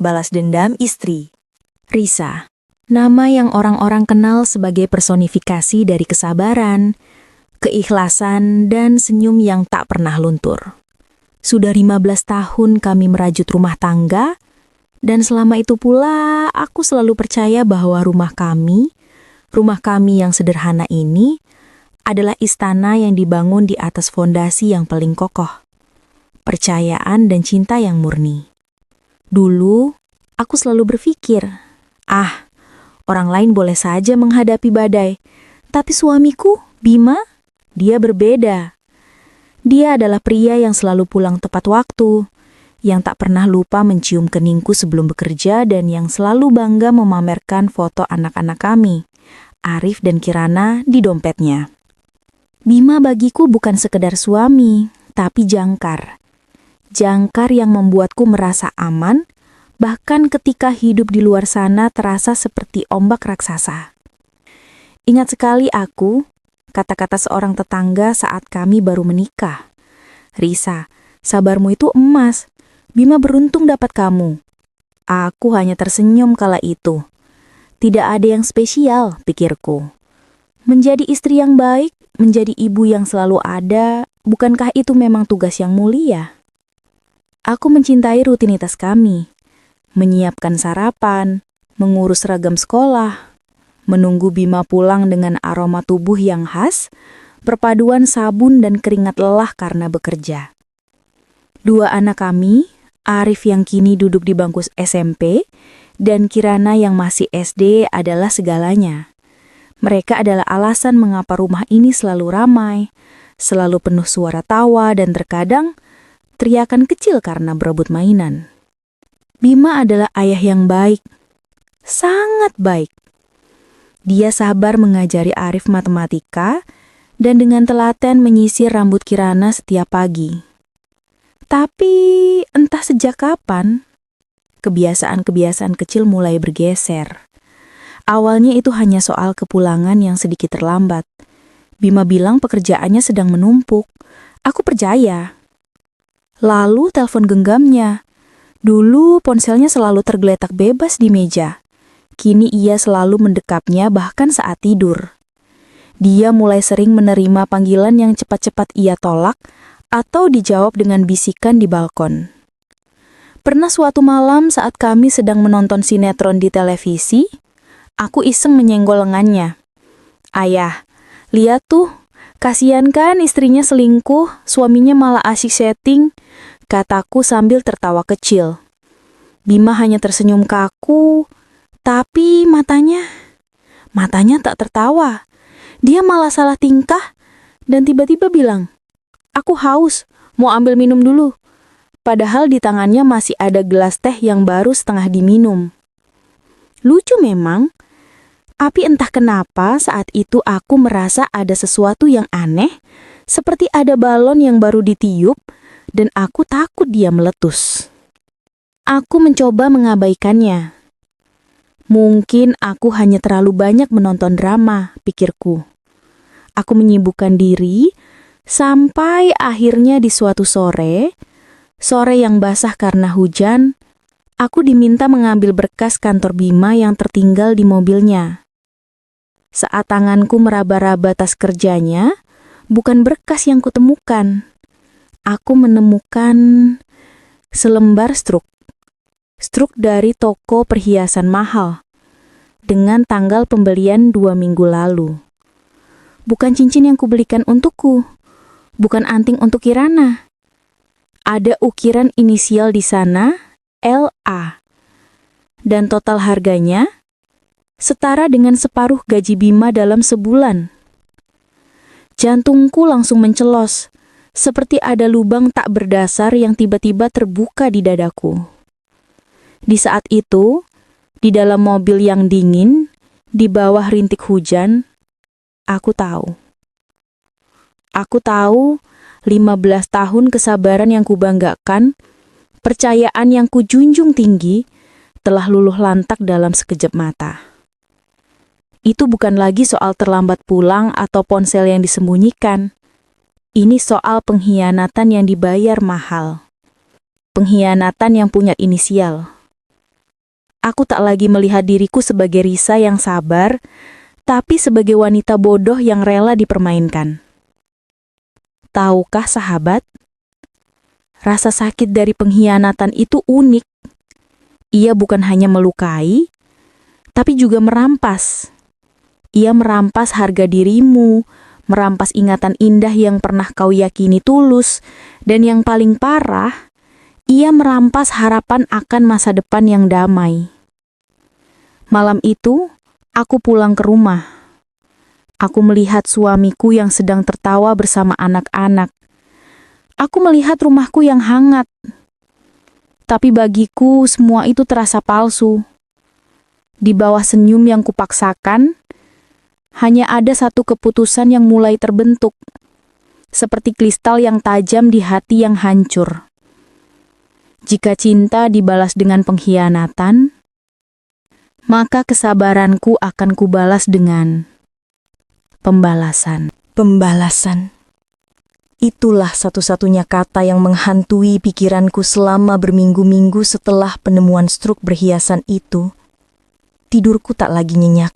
balas dendam istri. Risa, nama yang orang-orang kenal sebagai personifikasi dari kesabaran, keikhlasan, dan senyum yang tak pernah luntur. Sudah 15 tahun kami merajut rumah tangga, dan selama itu pula aku selalu percaya bahwa rumah kami yang sederhana ini, adalah istana yang dibangun di atas fondasi yang paling kokoh. Percayaan dan cinta yang murni. Dulu, aku selalu berpikir, orang lain boleh saja menghadapi badai, tapi suamiku, Bima, dia berbeda. Dia adalah pria yang selalu pulang tepat waktu, yang tak pernah lupa mencium keningku sebelum bekerja dan yang selalu bangga memamerkan foto anak-anak kami, Arif dan Kirana, di dompetnya. Bima bagiku bukan sekedar suami, tapi jangkar. Jangkar yang membuatku merasa aman, bahkan ketika hidup di luar sana terasa seperti ombak raksasa. Ingat sekali aku, kata-kata seorang tetangga saat kami baru menikah. Risa, sabarmu itu emas. Bima beruntung dapat kamu. Aku hanya tersenyum kala itu. Tidak ada yang spesial, pikirku. Menjadi istri yang baik, menjadi ibu yang selalu ada, bukankah itu memang tugas yang mulia? Aku mencintai rutinitas kami. Menyiapkan sarapan, mengurus seragam sekolah, menunggu Bima pulang dengan aroma tubuh yang khas, perpaduan sabun dan keringat lelah karena bekerja. Dua anak kami, Arif yang kini duduk di bangku SMP, dan Kirana yang masih SD adalah segalanya. Mereka adalah alasan mengapa rumah ini selalu ramai, selalu penuh suara tawa dan terkadang teriakan kecil karena berebut mainan. Bima adalah ayah yang baik, sangat baik. Dia sabar mengajari Arif matematika dan dengan telaten menyisir rambut Kirana setiap pagi. Tapi entah sejak kapan, kebiasaan-kebiasaan kecil mulai bergeser. Awalnya itu hanya soal kepulangan yang sedikit terlambat. Bima bilang pekerjaannya sedang menumpuk. Aku percaya. Lalu telepon genggamnya. Dulu ponselnya selalu tergeletak bebas di meja. Kini ia selalu mendekapnya bahkan saat tidur. Dia mulai sering menerima panggilan yang cepat-cepat ia tolak atau dijawab dengan bisikan di balkon. Pernah suatu malam saat kami sedang menonton sinetron di televisi, aku iseng menyenggol lengannya. Ayah, lihat tuh, kasihan kan istrinya selingkuh, suaminya malah asyik setting, kataku sambil tertawa kecil. Bima hanya tersenyum kaku, tapi matanya tak tertawa. Dia malah salah tingkah dan tiba-tiba bilang, "Aku haus, mau ambil minum dulu." Padahal di tangannya masih ada gelas teh yang baru setengah diminum. Lucu memang, tapi entah kenapa saat itu aku merasa ada sesuatu yang aneh, seperti ada balon yang baru ditiup, dan aku takut dia meletus. Aku mencoba mengabaikannya. Mungkin aku hanya terlalu banyak menonton drama, pikirku. Aku menyibukkan diri, sampai akhirnya di suatu sore yang basah karena hujan, aku diminta mengambil berkas kantor Bima yang tertinggal di mobilnya. Saat tanganku meraba-raba tas kerjanya, bukan berkas yang kutemukan. Aku menemukan selembar struk. Struk dari toko perhiasan mahal, dengan tanggal pembelian 2 minggu lalu. Bukan cincin yang kubelikan untukku, bukan anting untuk Kirana. Ada ukiran inisial di sana, LA. Dan total harganya setara dengan separuh gaji Bima dalam sebulan. Jantungku langsung mencelos, seperti ada lubang tak berdasar yang tiba-tiba terbuka di dadaku. Di saat itu, di dalam mobil yang dingin, di bawah rintik hujan, aku tahu. 15 tahun kesabaran yang kubanggakan, percayaan yang kujunjung tinggi, telah luluh lantak dalam sekejap mata. Itu bukan lagi soal terlambat pulang atau ponsel yang disembunyikan. Ini soal pengkhianatan yang dibayar mahal. Pengkhianatan yang punya inisial. Aku tak lagi melihat diriku sebagai Risa yang sabar, tapi sebagai wanita bodoh yang rela dipermainkan. Tahukah sahabat, rasa sakit dari pengkhianatan itu unik. Ia bukan hanya melukai, tapi juga merampas. Ia merampas harga dirimu, merampas ingatan indah yang pernah kau yakini tulus, dan yang paling parah, ia merampas harapan akan masa depan yang damai. Malam itu, aku pulang ke rumah. Aku melihat suamiku yang sedang tertawa bersama anak-anak. Aku melihat rumahku yang hangat. Tapi bagiku semua itu terasa palsu. Di bawah senyum yang kupaksakan, hanya ada satu keputusan yang mulai terbentuk, seperti kristal yang tajam di hati yang hancur. Jika cinta dibalas dengan pengkhianatan, maka kesabaranku akan kubalas dengan pembalasan. Pembalasan. Itulah satu-satunya kata yang menghantui pikiranku selama berminggu-minggu setelah penemuan struk berhiasan itu. Tidurku tak lagi nyenyak.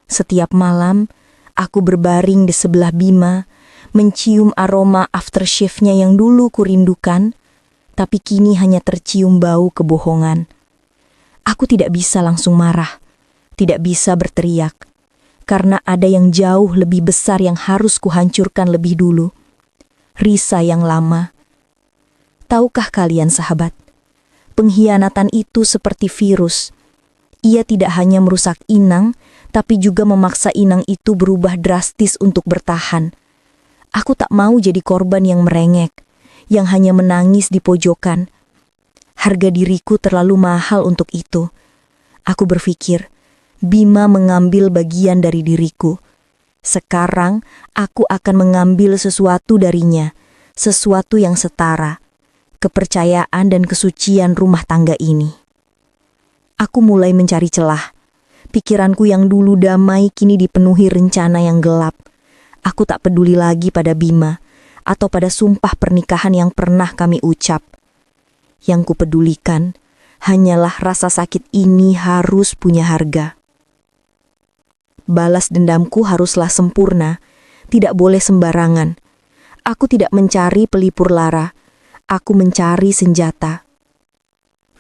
Setiap malam, aku berbaring di sebelah Bima, mencium aroma aftershave-nya yang dulu kurindukan, tapi kini hanya tercium bau kebohongan. Aku tidak bisa langsung marah, tidak bisa berteriak, karena ada yang jauh lebih besar yang harus kuhancurkan lebih dulu. Risa yang lama. Tahukah kalian sahabat, pengkhianatan itu seperti virus. Ia tidak hanya merusak inang, tapi juga memaksa inang itu berubah drastis untuk bertahan. Aku tak mau jadi korban yang merengek, yang hanya menangis di pojokan. Harga diriku terlalu mahal untuk itu. Aku berpikir, Bima mengambil bagian dari diriku. Sekarang aku akan mengambil sesuatu darinya, sesuatu yang setara, kepercayaan dan kesucian rumah tangga ini. Aku mulai mencari celah. Pikiranku yang dulu damai kini dipenuhi rencana yang gelap. Aku tak peduli lagi pada Bima atau pada sumpah pernikahan yang pernah kami ucap. Yang kupedulikan hanyalah rasa sakit ini harus punya harga. Balas dendamku haruslah sempurna, tidak boleh sembarangan. Aku tidak mencari pelipur lara, aku mencari senjata.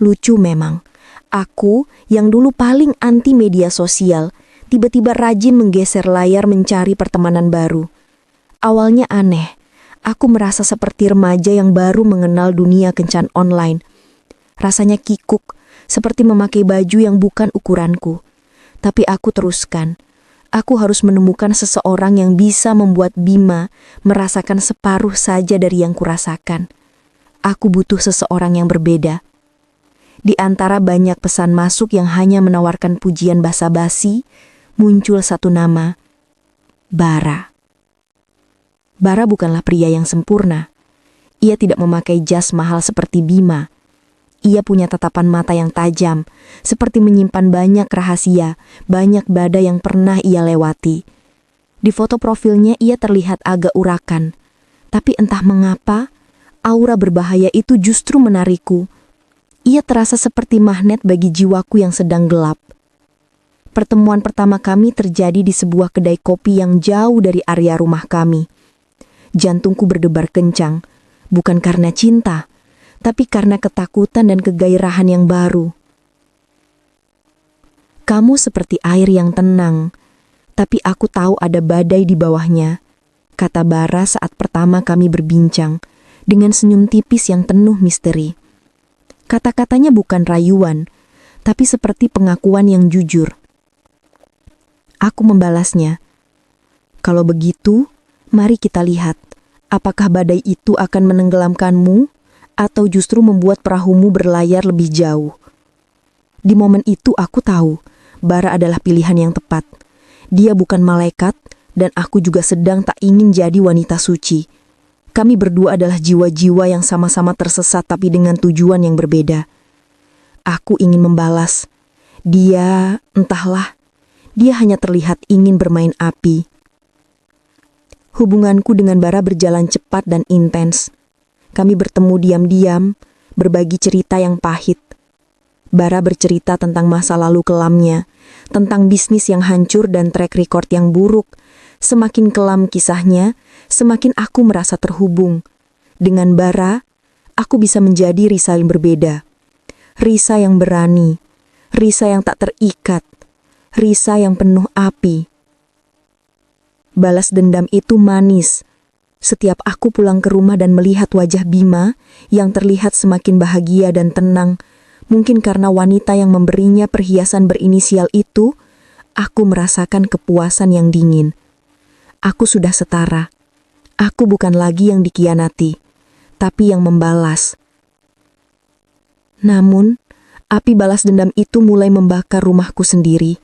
Lucu memang, aku yang dulu paling anti media sosial, tiba-tiba rajin menggeser layar mencari pertemanan baru. Awalnya aneh, aku merasa seperti remaja yang baru mengenal dunia kencan online. Rasanya kikuk, seperti memakai baju yang bukan ukuranku. Tapi aku teruskan. Aku harus menemukan seseorang yang bisa membuat Bima merasakan separuh saja dari yang kurasakan. Aku butuh seseorang yang berbeda. Di antara banyak pesan masuk yang hanya menawarkan pujian basa-basi, muncul satu nama, Bara. Bara bukanlah pria yang sempurna. Ia tidak memakai jas mahal seperti Bima. Ia punya tatapan mata yang tajam, seperti menyimpan banyak rahasia, banyak badai yang pernah ia lewati. Di foto profilnya ia terlihat agak urakan, tapi entah mengapa, aura berbahaya itu justru menarikku. Ia terasa seperti magnet bagi jiwaku yang sedang gelap. Pertemuan pertama kami terjadi di sebuah kedai kopi yang jauh dari area rumah kami. Jantungku berdebar kencang, bukan karena cinta, tapi karena ketakutan dan kegairahan yang baru. Kamu seperti air yang tenang, tapi aku tahu ada badai di bawahnya, kata Bara saat pertama kami berbincang, dengan senyum tipis yang penuh misteri. Kata-katanya bukan rayuan, tapi seperti pengakuan yang jujur. Aku membalasnya, kalau begitu, mari kita lihat, apakah badai itu akan menenggelamkanmu, atau justru membuat perahumu berlayar lebih jauh. Di momen itu aku tahu, Bara adalah pilihan yang tepat. Dia bukan malaikat, dan aku juga sedang tak ingin jadi wanita suci. Kami berdua adalah jiwa-jiwa yang sama-sama tersesat tapi dengan tujuan yang berbeda. Aku ingin membalas. Dia, entahlah, dia hanya terlihat ingin bermain api. Hubunganku dengan Bara berjalan cepat dan intens. Kami bertemu diam-diam, berbagi cerita yang pahit. Bara bercerita tentang masa lalu kelamnya, tentang bisnis yang hancur dan track record yang buruk. Semakin kelam kisahnya, semakin aku merasa terhubung. Dengan Bara, aku bisa menjadi Risa yang berbeda. Risa yang berani, Risa yang tak terikat, Risa yang penuh api. Balas dendam itu manis. Setiap aku pulang ke rumah dan melihat wajah Bima yang terlihat semakin bahagia dan tenang, mungkin karena wanita yang memberinya perhiasan berinisial itu, aku merasakan kepuasan yang dingin. Aku sudah setara. Aku bukan lagi yang dikhianati, tapi yang membalas. Namun, api balas dendam itu mulai membakar rumahku sendiri.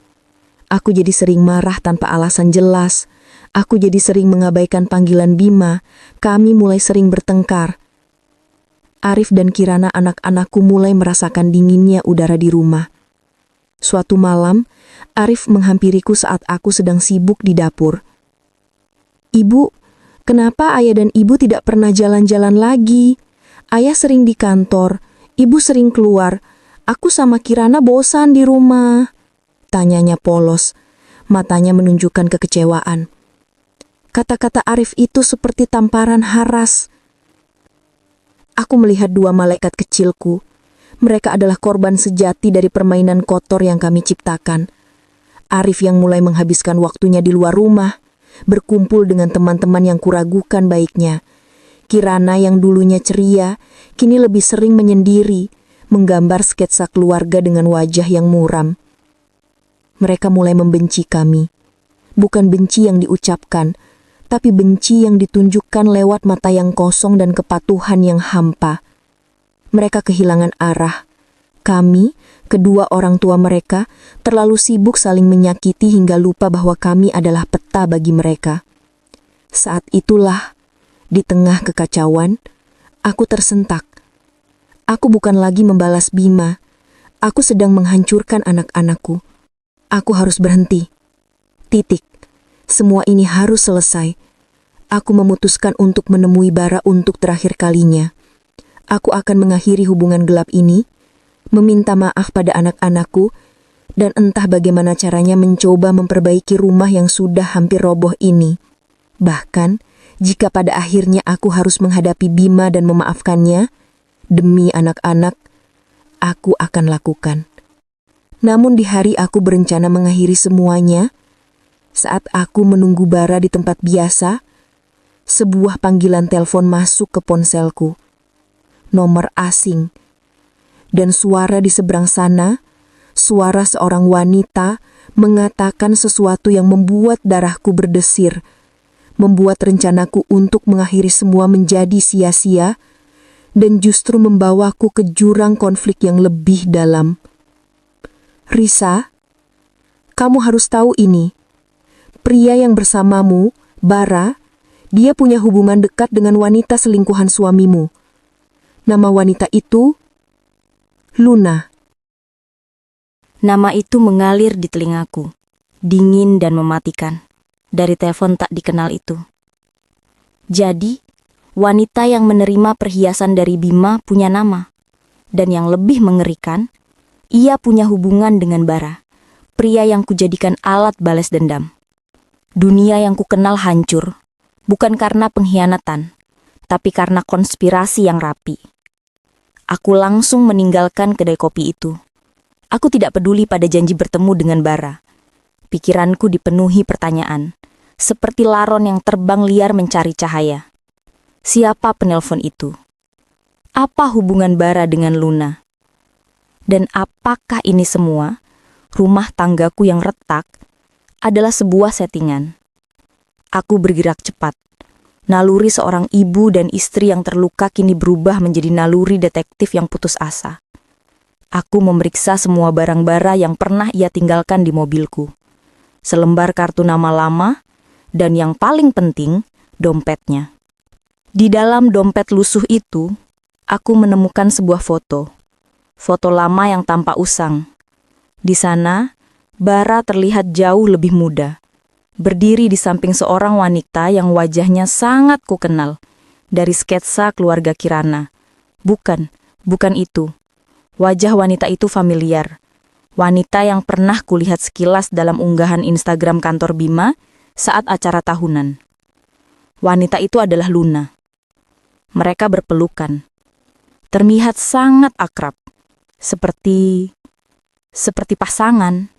Aku jadi sering marah tanpa alasan jelas. Aku jadi sering mengabaikan panggilan Bima. Kami mulai sering bertengkar. Arif dan Kirana anak-anakku mulai merasakan dinginnya udara di rumah. Suatu malam, Arif menghampiriku saat aku sedang sibuk di dapur. "Ibu, kenapa ayah dan ibu tidak pernah jalan-jalan lagi? Ayah sering di kantor, ibu sering keluar. Aku sama Kirana bosan di rumah," tanyanya polos. Matanya menunjukkan kekecewaan. Kata-kata Arif itu seperti tamparan haras. Aku melihat dua malaikat kecilku. Mereka adalah korban sejati dari permainan kotor yang kami ciptakan. Arif yang mulai menghabiskan waktunya di luar rumah, berkumpul dengan teman-teman yang kuragukan baiknya. Kirana yang dulunya ceria, kini lebih sering menyendiri, menggambar sketsa keluarga dengan wajah yang muram. Mereka mulai membenci kami. Bukan benci yang diucapkan, tapi benci yang ditunjukkan lewat mata yang kosong dan kepatuhan yang hampa. Mereka kehilangan arah. Kami, kedua orang tua mereka, terlalu sibuk saling menyakiti hingga lupa bahwa kami adalah peta bagi mereka. Saat itulah, di tengah kekacauan, aku tersentak. Aku bukan lagi membalas Bima. Aku sedang menghancurkan anak-anakku. Aku harus berhenti. Titik. Semua ini harus selesai. Aku memutuskan untuk menemui Bara untuk terakhir kalinya. Aku akan mengakhiri hubungan gelap ini, meminta maaf pada anak-anakku, dan entah bagaimana caranya mencoba memperbaiki rumah yang sudah hampir roboh ini. Bahkan, jika pada akhirnya aku harus menghadapi Bima dan memaafkannya, demi anak-anak, aku akan lakukan. Namun di hari aku berencana mengakhiri semuanya, saat aku menunggu Bara di tempat biasa, sebuah panggilan telepon masuk ke ponselku. Nomor asing. Dan suara di seberang sana, suara seorang wanita mengatakan sesuatu yang membuat darahku berdesir, membuat rencanaku untuk mengakhiri semua menjadi sia-sia, dan justru membawaku ke jurang konflik yang lebih dalam. "Risa, kamu harus tahu ini. Pria yang bersamamu, Bara, dia punya hubungan dekat dengan wanita selingkuhan suamimu. Nama wanita itu Luna." Nama itu mengalir di telingaku, dingin dan mematikan, dari telepon tak dikenal itu. Jadi, wanita yang menerima perhiasan dari Bima punya nama. Dan yang lebih mengerikan, ia punya hubungan dengan Bara, pria yang kujadikan alat balas dendam. Dunia yang kukenal hancur, bukan karena pengkhianatan, tapi karena konspirasi yang rapi. Aku langsung meninggalkan kedai kopi itu. Aku tidak peduli pada janji bertemu dengan Bara. Pikiranku dipenuhi pertanyaan, seperti laron yang terbang liar mencari cahaya. Siapa penelpon itu? Apa hubungan Bara dengan Luna? Dan apakah ini semua, rumah tanggaku yang retak, adalah sebuah settingan? Aku bergerak cepat. Naluri seorang ibu dan istri yang terluka kini berubah menjadi naluri detektif yang putus asa. Aku memeriksa semua barang Bara yang pernah ia tinggalkan di mobilku. Selembar kartu nama lama, dan yang paling penting, dompetnya. Di dalam dompet lusuh itu, aku menemukan sebuah foto. Foto lama yang tampak usang. Di sana, Bara terlihat jauh lebih muda, berdiri di samping seorang wanita yang wajahnya sangat kukenal, dari sketsa keluarga Kirana. Bukan itu. Wajah wanita itu familiar. Wanita yang pernah kulihat sekilas dalam unggahan Instagram kantor Bima saat acara tahunan. Wanita itu adalah Luna. Mereka berpelukan. Terlihat sangat akrab. Seperti pasangan.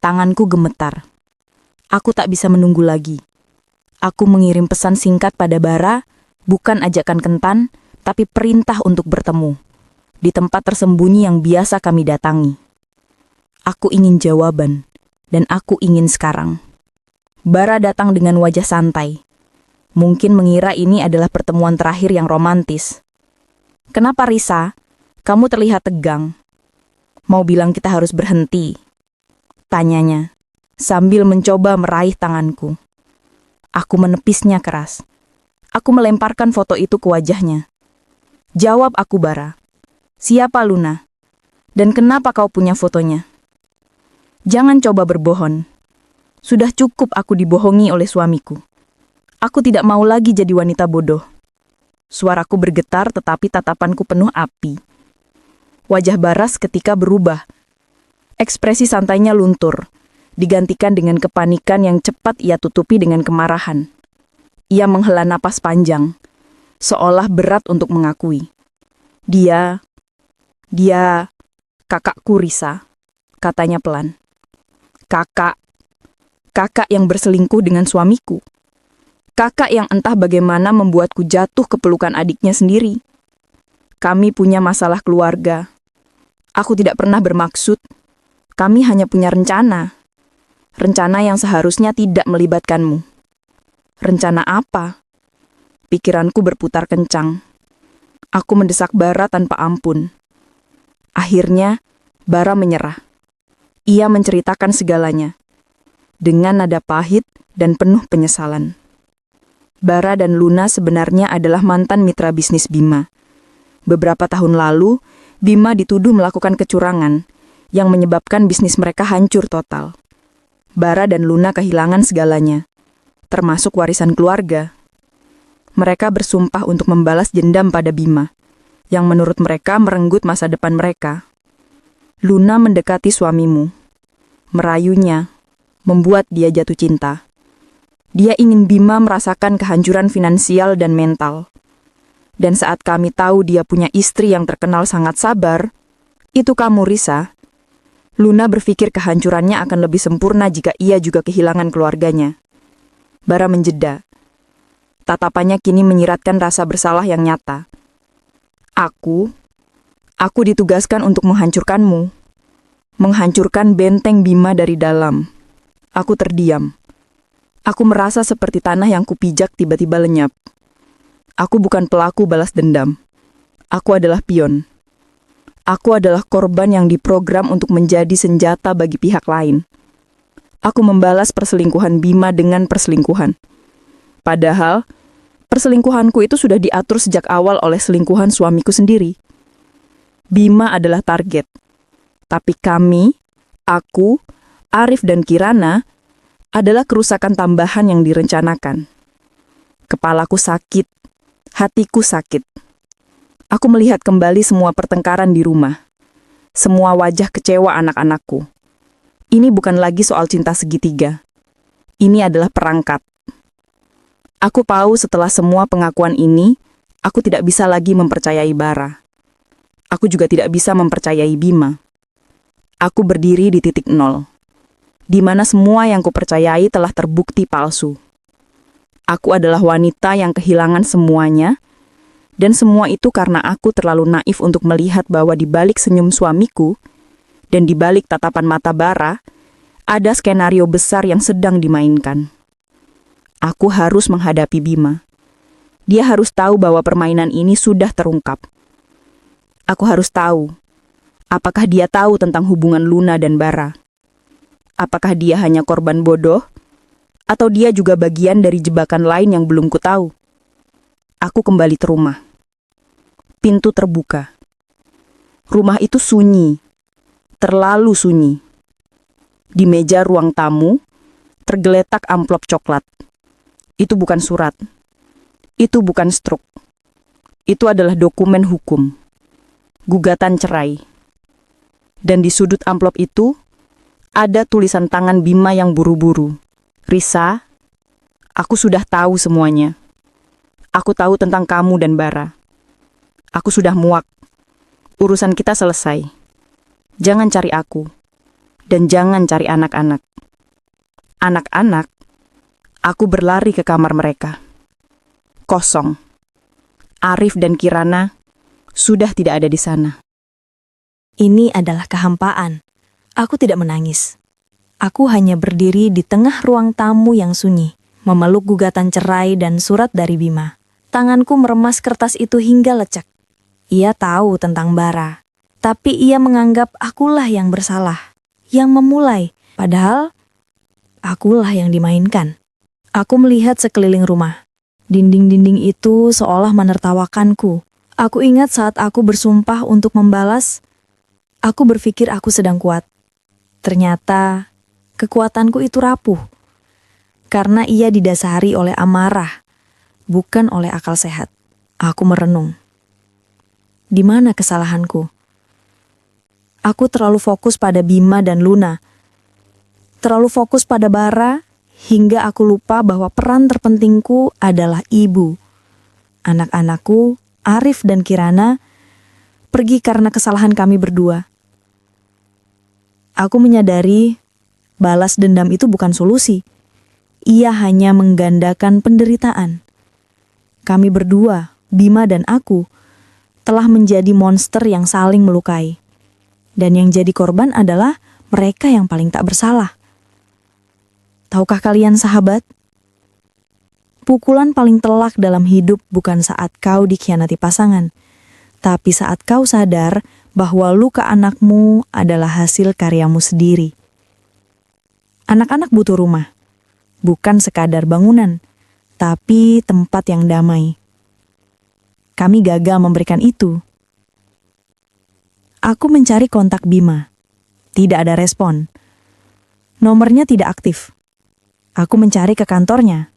Tanganku gemetar. Aku tak bisa menunggu lagi. Aku mengirim pesan singkat pada Bara, bukan ajakan kentan, tapi perintah untuk bertemu. Di tempat tersembunyi yang biasa kami datangi. Aku ingin jawaban, dan aku ingin sekarang. Bara datang dengan wajah santai. Mungkin mengira ini adalah pertemuan terakhir yang romantis. Kenapa, Risa? Kamu terlihat tegang. Mau bilang kita harus berhenti? Tanyanya, sambil mencoba meraih tanganku. Aku menepisnya keras. Aku melemparkan foto itu ke wajahnya. Jawab aku, Bara. Siapa Luna? Dan kenapa kau punya fotonya? Jangan coba berbohong. Sudah cukup aku dibohongi oleh suamiku. Aku tidak mau lagi jadi wanita bodoh. Suaraku bergetar tetapi tatapanku penuh api. Wajah Bara seketika berubah. Ekspresi santainya luntur, digantikan dengan kepanikan yang cepat ia tutupi dengan kemarahan. Ia menghela napas panjang, seolah berat untuk mengakui. Dia, kakakku Risa, katanya pelan. Kakak yang berselingkuh dengan suamiku. Kakak yang entah bagaimana membuatku jatuh ke pelukan adiknya sendiri. Kami punya masalah keluarga. Aku tidak pernah bermaksud. Kami hanya punya rencana. Rencana yang seharusnya tidak melibatkanmu. Rencana apa? Pikiranku berputar kencang. Aku mendesak Bara tanpa ampun. Akhirnya, Bara menyerah. Ia menceritakan segalanya. Dengan nada pahit dan penuh penyesalan. Bara dan Luna sebenarnya adalah mantan mitra bisnis Bima. Beberapa tahun lalu, Bima dituduh melakukan kecurangan yang menyebabkan bisnis mereka hancur total. Bara dan Luna kehilangan segalanya, termasuk warisan keluarga. Mereka bersumpah untuk membalas dendam pada Bima, yang menurut mereka merenggut masa depan mereka. Luna mendekati suamimu, merayunya, membuat dia jatuh cinta. Dia ingin Bima merasakan kehancuran finansial dan mental. Dan saat kami tahu dia punya istri yang terkenal sangat sabar, itu kamu, Risa. Luna berpikir kehancurannya akan lebih sempurna jika ia juga kehilangan keluarganya. Bara menjeda. Tatapannya kini menyiratkan rasa bersalah yang nyata. Aku ditugaskan untuk menghancurkanmu. Menghancurkan benteng Bima dari dalam. Aku terdiam. Aku merasa seperti tanah yang kupijak tiba-tiba lenyap. Aku bukan pelaku balas dendam. Aku adalah pion. Aku adalah korban yang diprogram untuk menjadi senjata bagi pihak lain. Aku membalas perselingkuhan Bima dengan perselingkuhan. Padahal, perselingkuhanku itu sudah diatur sejak awal oleh selingkuhan suamiku sendiri. Bima adalah target. Tapi kami, aku, Arif dan Kirana, adalah kerusakan tambahan yang direncanakan. Kepalaku sakit, hatiku sakit. Aku melihat kembali semua pertengkaran di rumah. Semua wajah kecewa anak-anakku. Ini bukan lagi soal cinta segitiga. Ini adalah perangkap. Aku tahu setelah semua pengakuan ini, aku tidak bisa lagi mempercayai Bara. Aku juga tidak bisa mempercayai Bima. Aku berdiri di titik nol, di mana semua yang kupercayai telah terbukti palsu. Aku adalah wanita yang kehilangan semuanya, dan semua itu karena aku terlalu naif untuk melihat bahwa di balik senyum suamiku dan di balik tatapan mata Bara, ada skenario besar yang sedang dimainkan. Aku harus menghadapi Bima. Dia harus tahu bahwa permainan ini sudah terungkap. Aku harus tahu, apakah dia tahu tentang hubungan Luna dan Bara? Apakah dia hanya korban bodoh? Atau dia juga bagian dari jebakan lain yang belum ku tahu? Aku kembali ke rumah. Pintu terbuka. Rumah itu sunyi. Terlalu sunyi. Di meja ruang tamu, tergeletak amplop coklat. Itu bukan surat. Itu bukan struk. Itu adalah dokumen hukum. Gugatan cerai. Dan di sudut amplop itu, ada tulisan tangan Bima yang buru-buru. Risa, aku sudah tahu semuanya. Aku tahu tentang kamu dan Bara. Aku sudah muak. Urusan kita selesai. Jangan cari aku. Dan jangan cari anak-anak. Anak-anak, aku berlari ke kamar mereka. Kosong. Arif dan Kirana sudah tidak ada di sana. Ini adalah kehampaan. Aku tidak menangis. Aku hanya berdiri di tengah ruang tamu yang sunyi, memeluk gugatan cerai dan surat dari Bima. Tanganku meremas kertas itu hingga lecek. Ia tahu tentang Bara, tapi ia menganggap akulah yang bersalah, yang memulai, padahal akulah yang dimainkan. Aku melihat sekeliling rumah. Dinding-dinding itu seolah menertawakanku. Aku ingat saat aku bersumpah untuk membalas, aku berpikir aku sedang kuat. Ternyata, kekuatanku itu rapuh. Karena ia didasari oleh amarah, bukan oleh akal sehat. Aku merenung. Di mana kesalahanku? Aku terlalu fokus pada Bima dan Luna. Terlalu fokus pada Bara, hingga aku lupa bahwa peran terpentingku adalah ibu. Anak-anakku, Arif dan Kirana, pergi karena kesalahan kami berdua. Aku menyadari balas dendam itu bukan solusi. Ia hanya menggandakan penderitaan. Kami berdua, Bima dan aku, telah menjadi monster yang saling melukai. Dan yang jadi korban adalah mereka yang paling tak bersalah. Tahukah kalian sahabat? Pukulan paling telak dalam hidup bukan saat kau dikhianati pasangan, tapi saat kau sadar bahwa luka anakmu adalah hasil karyamu sendiri. Anak-anak butuh rumah, bukan sekadar bangunan, tapi tempat yang damai. Kami gagal memberikan itu. Aku mencari kontak Bima. Tidak ada respon. Nomornya tidak aktif. Aku mencari ke kantornya.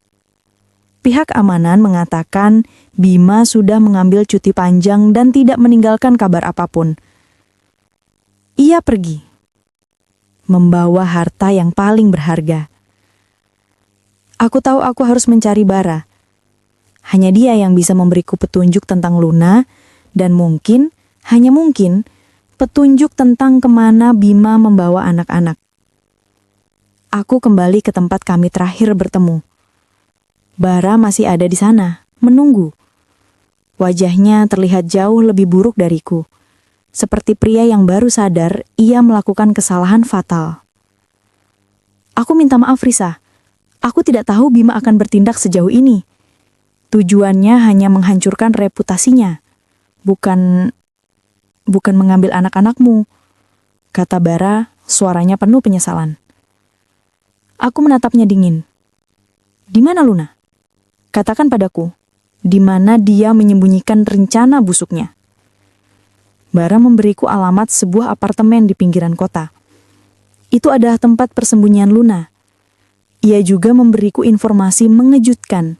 Pihak keamanan mengatakan Bima sudah mengambil cuti panjang dan tidak meninggalkan kabar apapun. Ia pergi, membawa harta yang paling berharga. Aku tahu aku harus mencari Bara. Hanya dia yang bisa memberiku petunjuk tentang Luna, dan mungkin, hanya mungkin, petunjuk tentang kemana Bima membawa anak-anak. Aku kembali ke tempat kami terakhir bertemu. Bara masih ada di sana, menunggu. Wajahnya terlihat jauh lebih buruk dariku. Seperti pria yang baru sadar ia melakukan kesalahan fatal. Aku minta maaf, Risa. Aku tidak tahu Bima akan bertindak sejauh ini. Tujuannya hanya menghancurkan reputasinya. Bukan mengambil anak-anakmu, kata Bara, suaranya penuh penyesalan. Aku menatapnya dingin. Di mana Luna? Katakan padaku, di mana dia menyembunyikan rencana busuknya. Bara memberiku alamat sebuah apartemen di pinggiran kota. Itu adalah tempat persembunyian Luna. Ia juga memberiku informasi mengejutkan.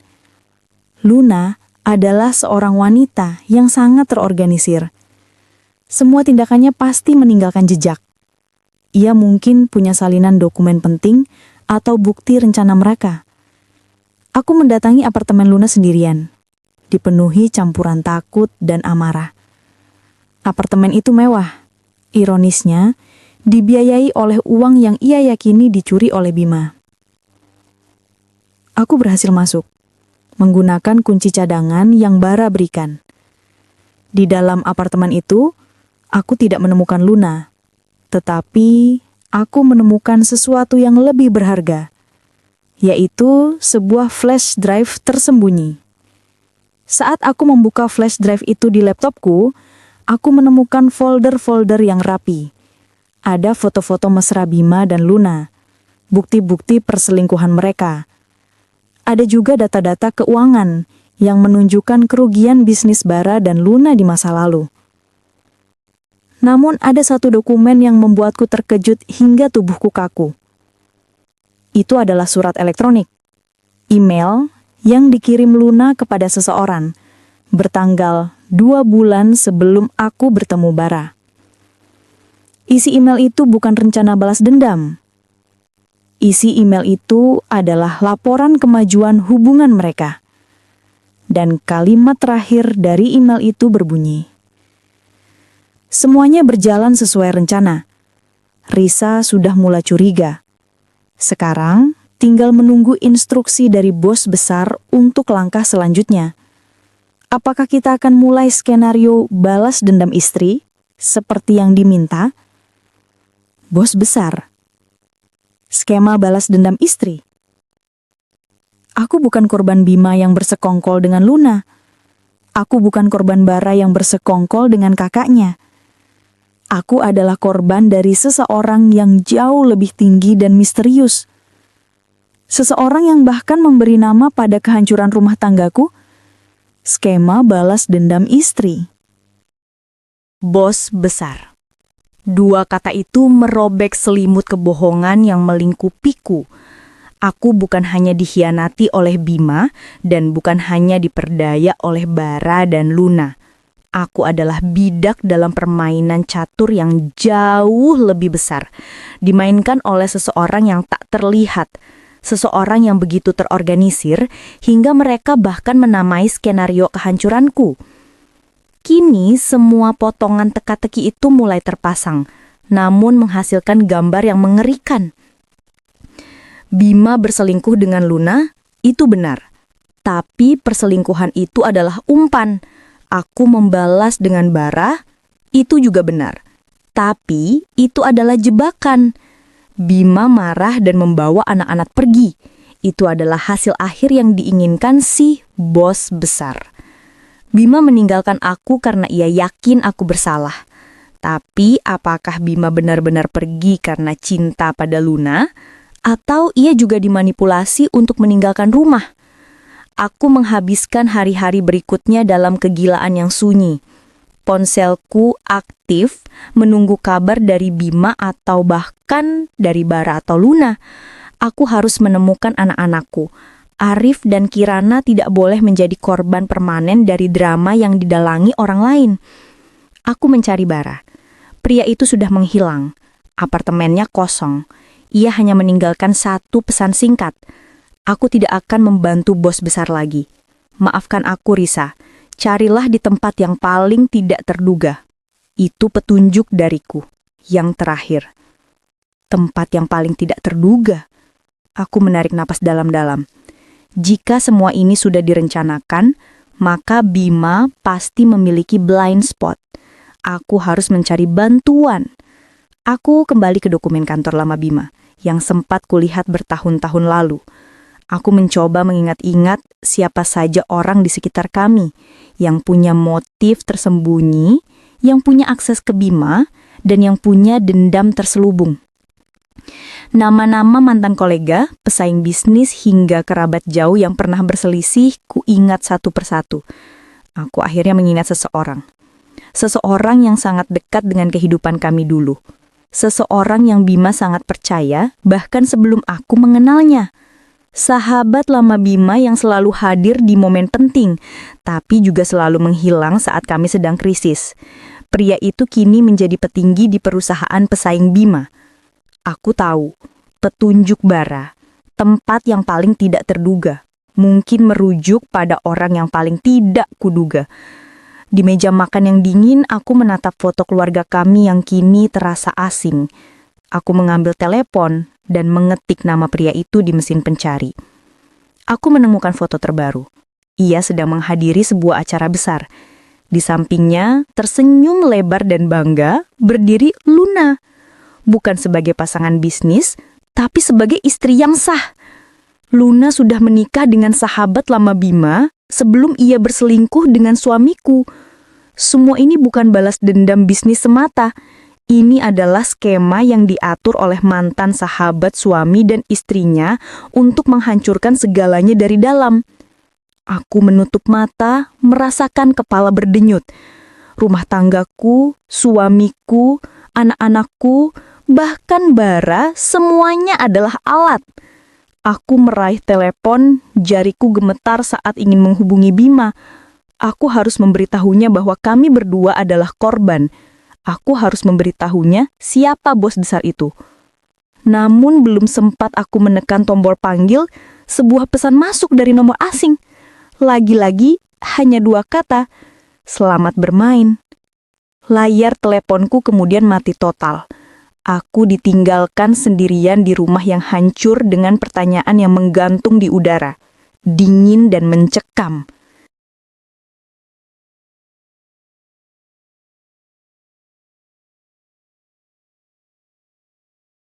Luna adalah seorang wanita yang sangat terorganisir. Semua tindakannya pasti meninggalkan jejak. Ia mungkin punya salinan dokumen penting atau bukti rencana mereka. Aku mendatangi apartemen Luna sendirian, dipenuhi campuran takut dan amarah. Apartemen itu mewah. Ironisnya, dibiayai oleh uang yang ia yakini dicuri oleh Bima. Aku berhasil masuk, menggunakan kunci cadangan yang Bara berikan. Di dalam apartemen itu, aku tidak menemukan Luna, tetapi aku menemukan sesuatu yang lebih berharga, yaitu sebuah flash drive tersembunyi. Saat aku membuka flash drive itu di laptopku, aku menemukan folder-folder yang rapi. Ada foto-foto mesra Bima dan Luna, bukti-bukti perselingkuhan mereka. Ada juga data-data keuangan yang menunjukkan kerugian bisnis Bara dan Luna di masa lalu. Namun ada satu dokumen yang membuatku terkejut hingga tubuhku kaku. Itu adalah surat elektronik, email yang dikirim Luna kepada seseorang, bertanggal 2 bulan sebelum aku bertemu Bara. Isi email itu bukan rencana balas dendam. Isi email itu adalah laporan kemajuan hubungan mereka. Dan kalimat terakhir dari email itu berbunyi, "Semuanya berjalan sesuai rencana. Risa sudah mulai curiga. Sekarang tinggal menunggu instruksi dari bos besar untuk langkah selanjutnya. Apakah kita akan mulai skenario balas dendam istri seperti yang diminta?" Bos besar. Skema balas dendam istri. Aku bukan korban Bima yang bersekongkol dengan Luna. Aku bukan korban Bara yang bersekongkol dengan kakaknya. Aku adalah korban dari seseorang yang jauh lebih tinggi dan misterius. Seseorang yang bahkan memberi nama pada kehancuran rumah tanggaku, skema balas dendam istri. Bos besar. Dua kata itu merobek selimut kebohongan yang melingkupiku. Aku bukan hanya dikhianati oleh Bima dan bukan hanya diperdaya oleh Bara dan Luna. Aku adalah bidak dalam permainan catur yang jauh lebih besar, dimainkan oleh seseorang yang tak terlihat, seseorang yang begitu terorganisir hingga mereka bahkan menamai skenario kehancuranku. Kini semua potongan teka-teki itu mulai terpasang, namun menghasilkan gambar yang mengerikan. Bima berselingkuh dengan Luna, itu benar. Tapi perselingkuhan itu adalah umpan. Aku membalas dengan Bara, itu juga benar. Tapi itu adalah jebakan. Bima marah dan membawa anak-anak pergi. Itu adalah hasil akhir yang diinginkan si bos besar. Bima meninggalkan aku karena ia yakin aku bersalah. Tapi apakah Bima benar-benar pergi karena cinta pada Luna? Atau ia juga dimanipulasi untuk meninggalkan rumah? Aku menghabiskan hari-hari berikutnya dalam kegilaan yang sunyi. Ponselku aktif menunggu kabar dari Bima atau bahkan dari Bara atau Luna. Aku harus menemukan anak-anakku. Arif dan Kirana tidak boleh menjadi korban permanen dari drama yang didalangi orang lain. Aku mencari Bara. Pria itu sudah menghilang. Apartemennya kosong. Ia hanya meninggalkan satu pesan singkat. Aku tidak akan membantu bos besar lagi. Maafkan aku, Risa. Carilah di tempat yang paling tidak terduga. Itu petunjuk dariku. Yang terakhir. Tempat yang paling tidak terduga. Aku menarik napas dalam-dalam. Jika semua ini sudah direncanakan, maka Bima pasti memiliki blind spot. Aku harus mencari bantuan. Aku kembali ke dokumen kantor lama Bima, yang sempat kulihat bertahun-tahun lalu. Aku mencoba mengingat-ingat siapa saja orang di sekitar kami, yang punya motif tersembunyi, yang punya akses ke Bima, dan yang punya dendam terselubung. Nama-nama mantan kolega, pesaing bisnis hingga kerabat jauh yang pernah berselisih ku ingat satu persatu. Aku akhirnya mengingat seseorang. Seseorang yang sangat dekat dengan kehidupan kami dulu. Seseorang yang Bima sangat percaya bahkan sebelum aku mengenalnya. Sahabat lama Bima yang selalu hadir di momen penting, tapi juga selalu menghilang saat kami sedang krisis. Pria itu kini menjadi petinggi di perusahaan pesaing Bima. Aku tahu, petunjuk Bara, tempat yang paling tidak terduga, mungkin merujuk pada orang yang paling tidak kuduga. Di meja makan yang dingin, aku menatap foto keluarga kami yang kini terasa asing. Aku mengambil telepon dan mengetik nama pria itu di mesin pencari. Aku menemukan foto terbaru. Ia sedang menghadiri sebuah acara besar. Di sampingnya, tersenyum lebar dan bangga, berdiri Luna. Bukan sebagai pasangan bisnis, tapi sebagai istri yang sah. Luna sudah menikah dengan sahabat lama Bima sebelum ia berselingkuh dengan suamiku. Semua ini bukan balas dendam bisnis semata. Ini adalah skema yang diatur oleh mantan sahabat suami dan istrinya untuk menghancurkan segalanya dari dalam. Aku menutup mata, merasakan kepala berdenyut. Rumah tanggaku, suamiku, anak-anakku, bahkan Bara, semuanya adalah alat. Aku meraih telepon, jariku gemetar saat ingin menghubungi Bima. Aku harus memberitahunya bahwa kami berdua adalah korban. Aku harus memberitahunya siapa bos besar itu. Namun belum sempat aku menekan tombol panggil, sebuah pesan masuk dari nomor asing. Lagi-lagi hanya 2 kata, "Selamat bermain." Layar teleponku kemudian mati total. Aku ditinggalkan sendirian di rumah yang hancur dengan pertanyaan yang menggantung di udara, dingin dan mencekam.